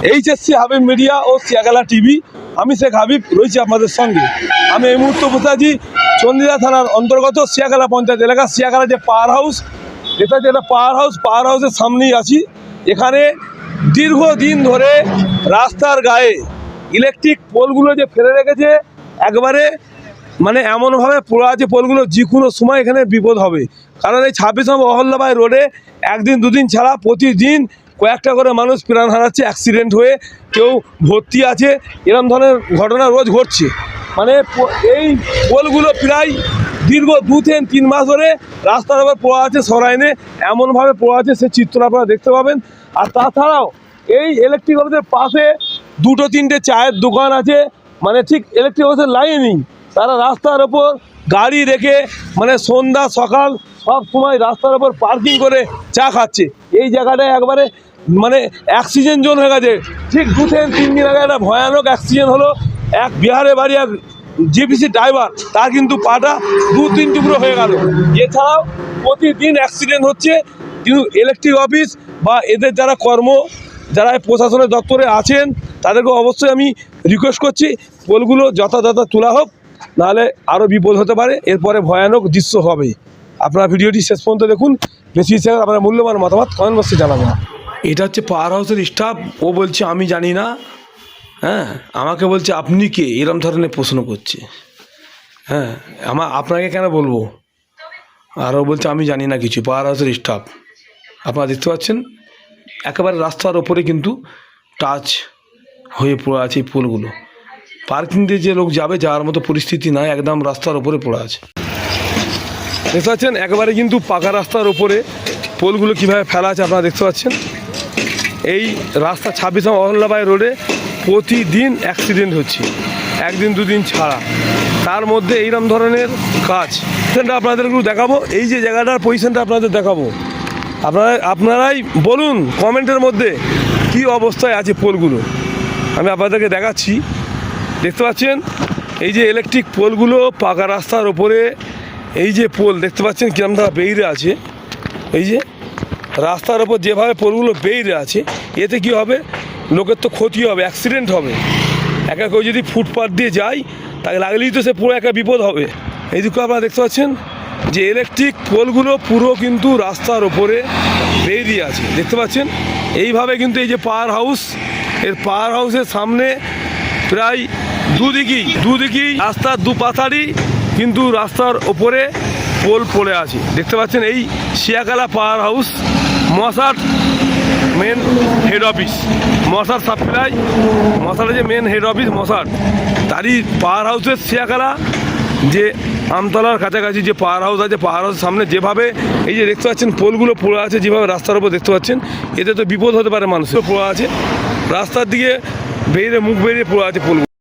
HSC Habib media ও সিয়াগালা TV, আমি শেখ হাবিব রয়েছি আপনাদের সঙ্গে। আমি এই মুহূর্তে বসে আছি চন্দিদা থানার অন্তর্গত সিয়াগালা পঞ্চায়েত এলাকা। সিয়াগালা যে পাওয়ার হাউস, এটা যেটা পাওয়ার হাউসের সামনেই আছি। এখানে দীর্ঘদিন ধরে রাস্তার গায়ে ইলেকট্রিক পোলগুলো যে ফেলে রেখেছে, একবারে মানে এমনভাবে পড়ে আছে পোলগুলো, যে কোনো সময় এখানে বিপদ হবে। কারণ এই 26 নম্বর অহল্যাবাই রোডে একদিন দুদিন ছাড়া প্রতিদিন কয়েকটা করে মানুষ প্রাণ হারাচ্ছে অ্যাক্সিডেন্ট হয়ে, কেউ ভর্তি আছে, এরকম ধরনের ঘটনা রোজ ঘটছে। মানে এই পোলগুলো প্রায় দীর্ঘ 2-3 মাস ধরে রাস্তার উপর পড়ে আছে, সরাইনে এমনভাবে পড়ে আছে, সে চিত্র আপনারা দেখতে পাবেন। আর তাছাড়াও এই ইলেকট্রিক অফিসের পাশে 2-3টে চায়ের দোকান আছে, মানে ঠিক ইলেকট্রিক অফিসের লাইনই। তারা রাস্তার ওপর গাড়ি রেখে মানে সন্ধ্যা সকাল সব সময় রাস্তার ওপর পার্কিং করে চা খাচ্ছে। এই জায়গাটায় একবারে মানে অ্যাক্সিডেন্ট জোন হয়ে গেছে। ঠিক 2-3 দিন আগে একটা ভয়ানক অ্যাক্সিডেন্ট হলো। এক বিহারে বাড়ি এক জিপিসি ড্রাইভার, তার কিন্তু পাটা 2-3 টুকরো হয়ে গেল। এছাড়াও প্রতিদিন অ্যাক্সিডেন্ট হচ্ছে। কিন্তু ইলেকট্রিক অফিস বা এদের যারা যারা প্রশাসনের দপ্তরে আছেন, তাদেরকে অবশ্যই আমি রিকোয়েস্ট করছি পোলগুলো যথাযথ তোলা হোক, নাহলে আরও বিপদ হতে পারে, এরপরে ভয়ানক দৃশ্য হবে। আপনারা ভিডিওটি শেষ পর্যন্ত দেখুন। বেশি আপনার মূল্যবান মতামত কমেন্ট বক্সে জানাবেন। এটা হচ্ছে পাওয়ার হাউসের স্টাফ। ও বলছে আমি জানি না, হ্যাঁ, আমাকে বলছে আপনি কে, এরম ধরনের প্রশ্ন করছে। হ্যাঁ, আপনাকে কেন বলবো? আর ও বলছে আমি জানি না কিছু। পাওয়ার হাউসের স্টাফ আপনারা দেখতে পাচ্ছেন, একেবারে রাস্তার ওপরে কিন্তু টাচ হয়ে পড়ে আছে এই পোলগুলো। পার্কিং দিয়ে যে লোক যাওয়ার মতো পরিস্থিতি নাই, একদম রাস্তার ওপরে পড়ে আছে। দেখতে পাচ্ছেন একেবারে কিন্তু পাকা রাস্তার ওপরে পোলগুলো কীভাবে ফেলা আছে আপনারা দেখতে পাচ্ছেন। এই রাস্তা 26 নম্বর অহল্যাবাই রোডে প্রতিদিন অ্যাক্সিডেন্ট হচ্ছে, একদিন দুদিন ছাড়া। তার মধ্যে এইরকম ধরনের কাজ। সেটা আপনাদের একটু দেখাবো, এই যে জায়গাটার পজিশনটা আপনাদের দেখাবো। আপনারাই বলুন কমেন্টের মধ্যে কি অবস্থায় আছে পোলগুলো। আমি আপনাদেরকে দেখাচ্ছি। দেখতে পাচ্ছেন এই যে ইলেকট্রিক পোলগুলো পাকা রাস্তার ওপরে, এই যে পোল দেখতে পাচ্ছেন কিরম ধরা বেইরে আছে। এই যে রাস্তার ওপর যেভাবে পোলগুলো বেইরে আছে, এতে কি হবে, লোকের তো ক্ষতি হবে, অ্যাক্সিডেন্ট হবে। একা কেউ যদি ফুটপাথ দিয়ে যায়, তাকে লাগলেই তো সে পুরো একটা বিপদ হবে। এইদিকে আপনারা দেখতে পাচ্ছেন যে ইলেকট্রিক পোলগুলো পুরো কিন্তু রাস্তার ওপরে বেরিয়ে আছে, দেখতে পাচ্ছেন। এইভাবে কিন্তু এই যে পাওয়ার হাউস, এর পাওয়ার হাউসের সামনে প্রায় দুদিকেই রাস্তার দুপাশারই কিন্তু রাস্তার ওপরে পোল পড়ে আছে, দেখতে পাচ্ছেন। এই সিয়াগালা পাওয়ার হাউস মশার মেন হেড অফিস, মশার সাপ্লাই, মশার যে মেন হেড অফিস মশার, তারই পাওয়ার হাউসের সিয়াগালা যে আমতলার কাছাকাছি যে পাওয়ার হাউস আছে, পাওয়ার হাউসের সামনে যেভাবে এই যে দেখতে পাচ্ছেন পোলগুলো পড়ে আছে, যেভাবে রাস্তার উপর দেখতে পাচ্ছেন, এতে তো বিপদ হতে পারে, মানুষের পড়ে আছে রাস্তার দিকে মুখ বেরিয়ে পড়ে আছে পোলগুলো।